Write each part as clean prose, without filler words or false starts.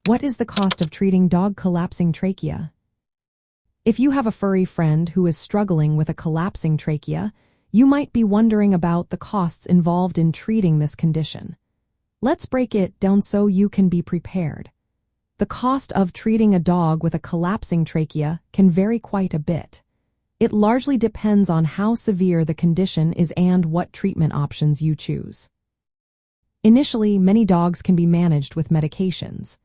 What is the cost of treating dog collapsing trachea? If you have a furry friend who is struggling with a collapsing trachea, you might be wondering about the costs involved in treating this condition. Let's break it down so you can be prepared. The cost of treating a dog with a collapsing trachea can vary quite a bit. It largely depends on how severe the condition is and what treatment options you choose. Initially, many dogs can be managed with medications.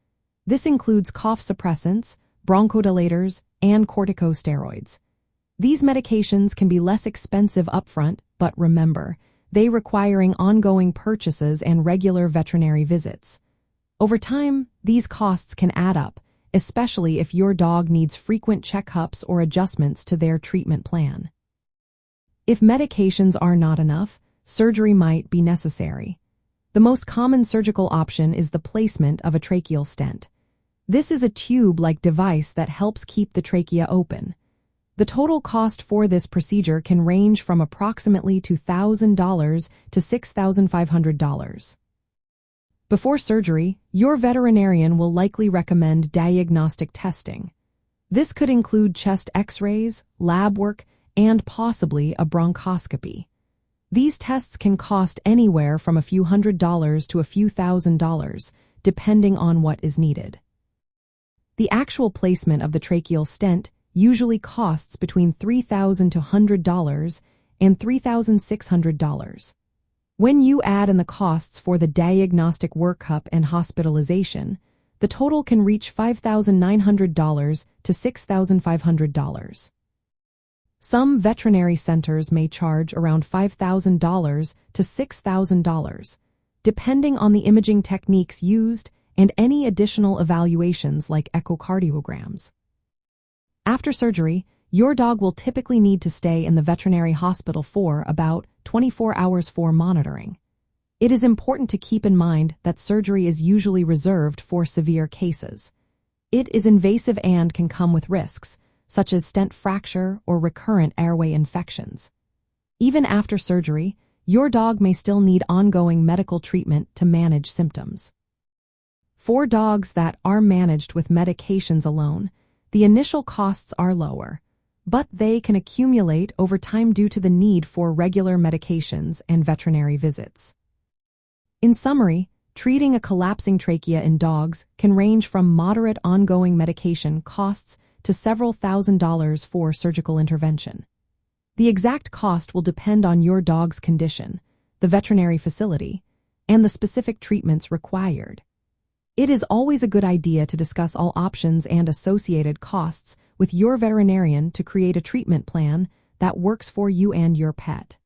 This includes cough suppressants, bronchodilators, and corticosteroids. These medications can be less expensive upfront, but remember, they requiring ongoing purchases and regular veterinary visits. Over time, these costs can add up, especially if your dog needs frequent checkups or adjustments to their treatment plan. If medications are not enough, surgery might be necessary. The most common surgical option is the placement of a tracheal stent. This is a tube-like device that helps keep the trachea open. The total cost for this procedure can range from approximately $2,000 to $6,500. Before surgery, your veterinarian will likely recommend diagnostic testing. This could include chest x-rays, lab work, and possibly a bronchoscopy. These tests can cost anywhere from a few $100s to a few $1,000s, depending on what is needed. The actual placement of the tracheal stent usually costs between $3,000 to $100 and $3,600. When you add in the costs for the diagnostic workup and hospitalization, the total can reach $5,900 to $6,500. Some veterinary centers may charge around $5,000 to $6,000, depending on the imaging techniques used and any additional evaluations like echocardiograms. After surgery, your dog will typically need to stay in the veterinary hospital for about 24 hours for monitoring. It is important to keep in mind that surgery is usually reserved for severe cases. It is invasive and can come with risks, such as stent fracture or recurrent airway infections. Even after surgery, your dog may still need ongoing medical treatment to manage symptoms. For dogs that are managed with medications alone, the initial costs are lower, but they can accumulate over time due to the need for regular medications and veterinary visits. In summary, treating a collapsing trachea in dogs can range from moderate ongoing medication costs to several $1,000s for surgical intervention. The exact cost will depend on your dog's condition, the veterinary facility, and the specific treatments required. It is always a good idea to discuss all options and associated costs with your veterinarian to create a treatment plan that works for you and your pet.